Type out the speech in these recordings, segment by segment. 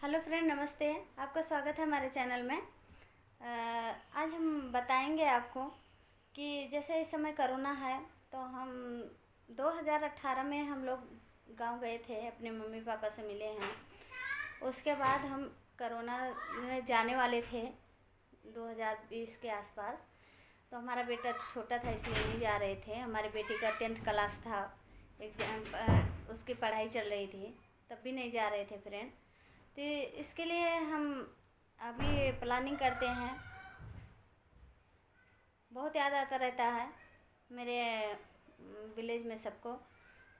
Hello friend, नमस्ते। आपका स्वागत है हमारे चैनल में। आज हम बताएंगे आपको कि जैसे इस समय कोरोना है, तो हम 2018 में हम लोग गांव गए थे, अपने मम्मी पापा से मिले हैं। उसके बाद हम कोरोना में जाने वाले थे 2020 के आसपास। तो हमारा बेटा छोटा था, इसलिए नहीं जा रहे थे। हमारी बेटी का 10th क्लास था, एग्जाम उसकी पढ़ाई चल रही थी, तब भी नहीं जा रहे थे फ्रेंड। तो इसके लिए हम अभी प्लानिंग करते हैं। बहुत याद आता रहता है मेरे विलेज में सबको,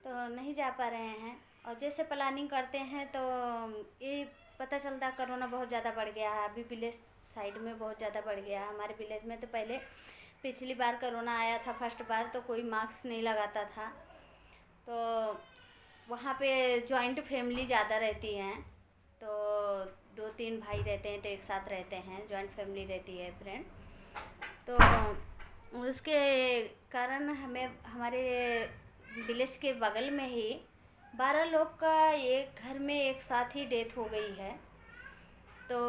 तो नहीं जा पा रहे हैं। और जैसे प्लानिंग करते हैं तो ये पता चलता कोरोना बहुत ज़्यादा बढ़ गया है। अभी विलेज साइड में बहुत ज़्यादा बढ़ गया है। हमारे विलेज में तो पहले पिछली बार कोरोना आया था, फर्स्ट बार, तो कोई मास्क नहीं लगाता था। तो वहाँ पे जॉइंट फैमिली ज़्यादा रहती हैं, तो 2-3 भाई रहते हैं, तो एक साथ रहते हैं, जॉइंट फैमिली रहती है फ्रेंड। तो उसके कारण हमें हमारे विलेज के बगल में ही 12 लोग का एक घर में एक साथ ही डेथ हो गई है। तो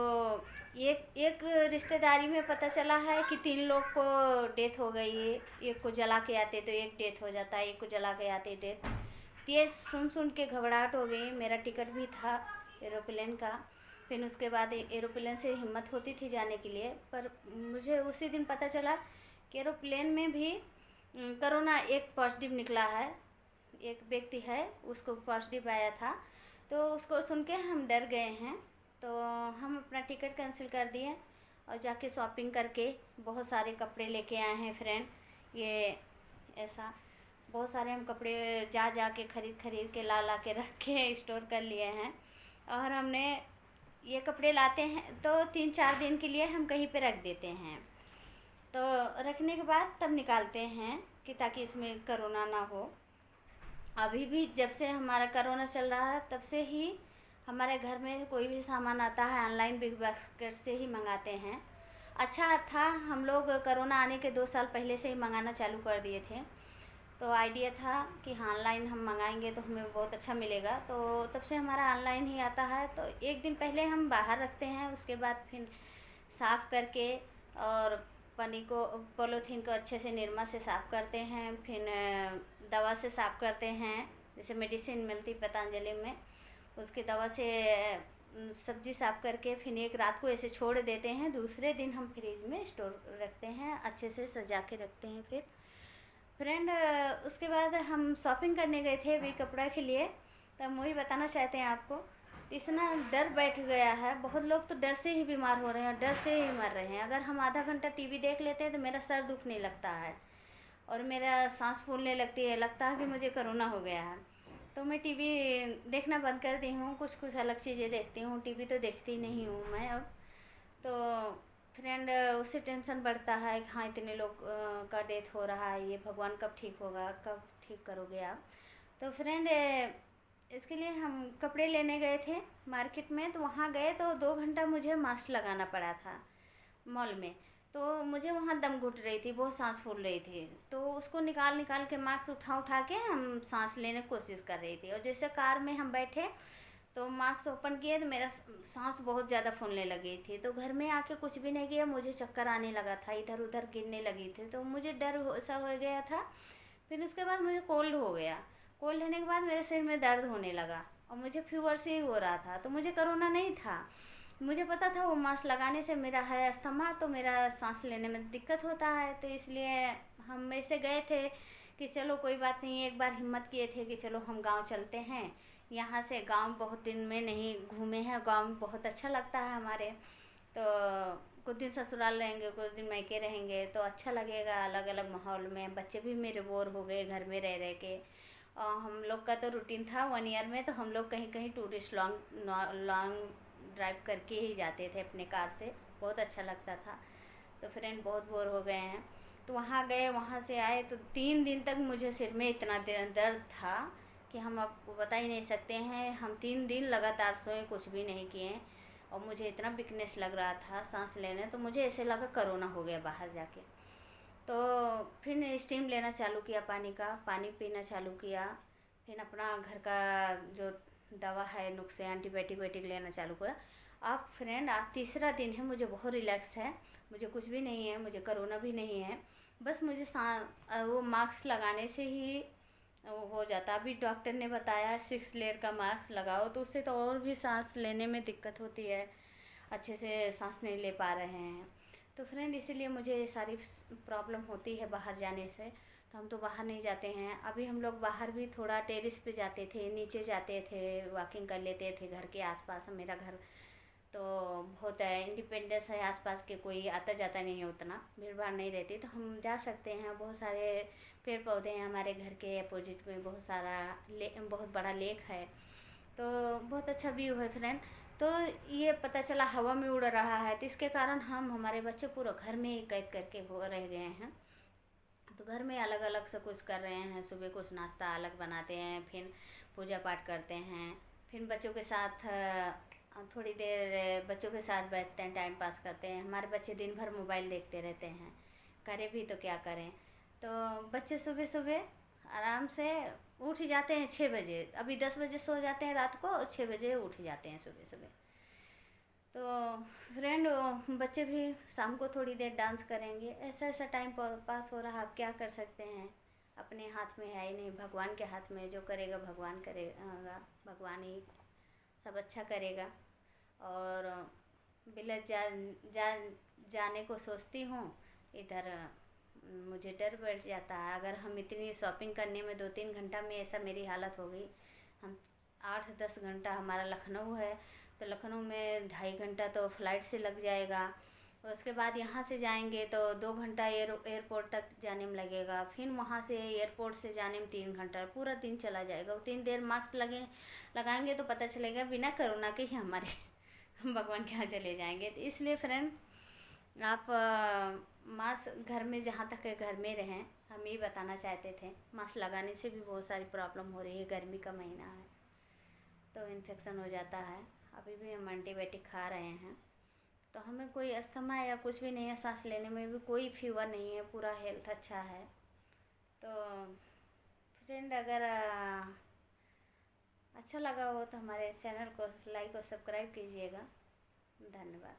एक एक रिश्तेदारी में पता चला है कि 3 लोग को डेथ हो गई है। एक को जला के आते तो एक डेथ हो जाता है, एक को जला के आते डेथ। ये सुन के घबराहट हो गई। मेरा टिकट भी था एरोप्लेन का। फिर उसके बाद एरोप्लेन से हिम्मत होती थी जाने के लिए, पर मुझे उसी दिन पता चला कि एरोप्लेन में भी कोरोना एक पॉजिटिव निकला है। एक व्यक्ति है, उसको पॉजिटिव आया था। तो उसको सुन के हम डर गए हैं। तो हम अपना टिकट कैंसिल कर दिए और जाके शॉपिंग करके बहुत सारे कपड़े लेके आए हैं फ्रेंड। ये ऐसा बहुत सारे हम कपड़े जा के खरीद के ला के रख के स्टोर कर लिए हैं। और हमने ये कपड़े लाते हैं तो 3-4 दिन के लिए हम कहीं पे रख देते हैं। तो रखने के बाद तब निकालते हैं कि ताकि इसमें कोरोना ना हो। अभी भी जब से हमारा कोरोना चल रहा है, तब से ही हमारे घर में कोई भी सामान आता है ऑनलाइन बिग बास्केट से ही मंगाते हैं। अच्छा था, हम लोग कोरोना आने के 2 साल पहले से ही मंगाना चालू कर दिए थे। तो आइडिया था कि हाँ, ऑनलाइन हम मंगाएंगे तो हमें बहुत अच्छा मिलेगा, तो तब से हमारा ऑनलाइन ही आता है। तो एक दिन पहले हम बाहर रखते हैं, उसके बाद फिर साफ़ करके और पॉलीथीन को अच्छे से निरमा से साफ़ करते हैं। फिर दवा से साफ़ करते हैं, जैसे मेडिसिन मिलती पतंजलि में, उसकी दवा से सब्जी साफ़ करके फिर एक रात को ऐसे छोड़ देते हैं। दूसरे दिन हम फ्रिज में स्टोर रखते हैं, अच्छे से सजा के रखते हैं। फिर फ्रेंड उसके बाद हम शॉपिंग करने गए थे अभी कपड़ा के लिए। तब हम वही बताना चाहते हैं आपको, इतना डर बैठ गया है। बहुत लोग तो डर से ही बीमार हो रहे हैं, डर से ही मर रहे हैं। अगर हम आधा घंटा टीवी देख लेते हैं तो मेरा सर दुखने लगता है और मेरा सांस फूलने लगती है, लगता है कि मुझे कोरोना हो गया है। तो मैं टीवी देखना बंद कर दी हूँ, कुछ अलग चीज़ें देखती हूँ, टीवी तो देखती नहीं हूँ मैं अब। तो फ्रेंड उससे टेंशन बढ़ता है कि हाँ, इतने लोग का डेथ हो रहा है, ये भगवान कब ठीक होगा, कब ठीक करोगे आप। तो फ्रेंड इसके लिए हम कपड़े लेने गए थे मार्केट में। तो वहाँ गए तो 2 घंटा मुझे मास्क लगाना पड़ा था मॉल में। तो मुझे वहाँ दम घुट रही थी, बहुत सांस फूल रही थी। तो उसको निकाल के मास्क उठा के हम सांस लेने की कोशिश कर रही थी। और जैसे कार में हम बैठे तो मास्क ओपन किए तो मेरा सांस बहुत ज़्यादा फूलने लगी थी। तो घर में आके कुछ भी नहीं किया, मुझे चक्कर आने लगा था, इधर उधर गिरने लगी थी। तो मुझे डर ऐसा हो गया था। फिर उसके बाद मुझे कोल्ड हो गया। कोल्ड होने के बाद मेरे सिर में दर्द होने लगा और मुझे फीवर से ही हो रहा था। तो मुझे कोरोना नहीं था, मुझे पता था वो मास्क लगाने से मेरा है अस्थमा, तो मेरा सांस लेने में दिक्कत होता है। तो इसलिए हम ऐसे गए थे कि चलो कोई बात नहीं। एक बार हिम्मत किए थे कि चलो हम गांव चलते हैं। यहाँ से गांव बहुत दिन में नहीं घूमे हैं, गांव में बहुत अच्छा लगता है हमारे। तो कुछ दिन ससुराल रहेंगे, कुछ दिन मायके रहेंगे, तो अच्छा लगेगा अलग अलग माहौल में। बच्चे भी मेरे बोर हो गए घर में रह के। और हम लोग का तो रूटीन था 1 ईयर में, तो हम लोग कहीं कहीं टूरिस्ट लॉन्ग ड्राइव करके ही जाते थे अपने कार से, बहुत अच्छा लगता था। तो फ्रेंड बहुत बोर हो गए हैं, तो वहाँ गए, वहाँ से आए तो 3 दिन तक मुझे सिर में इतना दर्द था कि हम आपको बता ही नहीं सकते हैं। हम 3 दिन लगातार सोए, कुछ भी नहीं किए। और मुझे इतना वीकनेस लग रहा था सांस लेने, तो मुझे ऐसे लगा कोरोना हो गया बाहर जाके। तो फिर स्टीम लेना चालू किया, पानी पीना चालू किया। फिर अपना घर का जो दवा है, नुस्खे, एंटीबायोटिक वाइटिक लेना चालू किया। अब फ्रेंड आज तीसरा दिन है, मुझे बहुत रिलैक्स है, मुझे कुछ भी नहीं है, मुझे कोरोना भी नहीं है। बस मुझे वो मास्क लगाने से ही वो हो जाता। अभी डॉक्टर ने बताया 6 लेयर का मास्क लगाओ, तो उससे तो और भी सांस लेने में दिक्कत होती है, अच्छे से सांस नहीं ले पा रहे हैं। तो फ्रेंड इसीलिए मुझे ये सारी प्रॉब्लम होती है बाहर जाने से, तो हम तो बाहर नहीं जाते हैं। अभी हम लोग बाहर भी थोड़ा टेरेस पे जाते थे, नीचे जाते थे, वॉकिंग कर लेते थे घर के आसपास। मेरा घर तो बहुत है, इंडिपेंडेंस है, आसपास के कोई आता जाता नहीं है, उतना भीड़ भाड़ नहीं रहती, तो हम जा सकते हैं। बहुत सारे पेड़ पौधे हैं हमारे घर के अपोजिट में, बहुत सारा बहुत बड़ा लेक है, तो बहुत अच्छा व्यू है फ्रेंड। तो ये पता चला हवा में उड़ रहा है, तो इसके कारण हम हमारे बच्चे पूरा घर में ही कैद करके वो रह गए हैं। तो घर में अलग अलग से कुछ कर रहे हैं, सुबह कुछ नाश्ता अलग बनाते हैं, फिर पूजा पाठ करते हैं, फिर बच्चों के साथ थोड़ी देर बच्चों के साथ बैठते हैं, टाइम पास करते हैं। हमारे बच्चे दिन भर मोबाइल देखते रहते हैं, करें भी तो क्या करें। तो बच्चे सुबह सुबह आराम से उठ जाते हैं 6 बजे। अभी 10 बजे सो जाते हैं रात को, और 6 बजे उठ जाते हैं सुबह सुबह। तो फ्रेंड बच्चे भी शाम को थोड़ी देर डांस करेंगे, ऐसा ऐसा टाइम पास हो रहा। आप क्या कर सकते हैं, अपने हाथ में है ही नहीं, भगवान के हाथ में। जो करेगा भगवान करेगा, भगवान ही सब अच्छा करेगा। और बिलज जाने को सोचती हूँ, इधर मुझे डर बैठ जाता है। अगर हम इतनी शॉपिंग करने में 2-3 घंटा में ऐसा मेरी हालत हो गई, हम 8-10 घंटा, हमारा लखनऊ है, तो लखनऊ में 2.5 घंटा तो फ़्लाइट से लग जाएगा। और उसके बाद यहाँ से जाएंगे तो 2 घंटा एयरपोर्ट तक जाने में लगेगा, फिर वहाँ से एयरपोर्ट से जाने में 3 घंटा, पूरा दिन चला जाएगा। उतनी देर मास्क लगाएंगे तो पता चलेगा बिना कोरोना के ही हमारे भगवान के यहाँ चले जाएंगे। तो इसलिए फ्रेंड आप मास्क घर में, जहाँ तक है घर में रहें, हम ये बताना चाहते थे। मास्क लगाने से भी बहुत सारी प्रॉब्लम हो रही है, गर्मी का महीना है तो इन्फेक्शन हो जाता है। अभी भी हम एंटीबायोटिक खा रहे हैं, तो हमें कोई अस्थमा या कुछ भी नहीं है, सांस लेने में भी कोई फीवर नहीं है, पूरा हेल्थ अच्छा है। तो फ्रेंड अगर अच्छा लगा हो तो हमारे चैनल को लाइक और सब्सक्राइब कीजिएगा। धन्यवाद।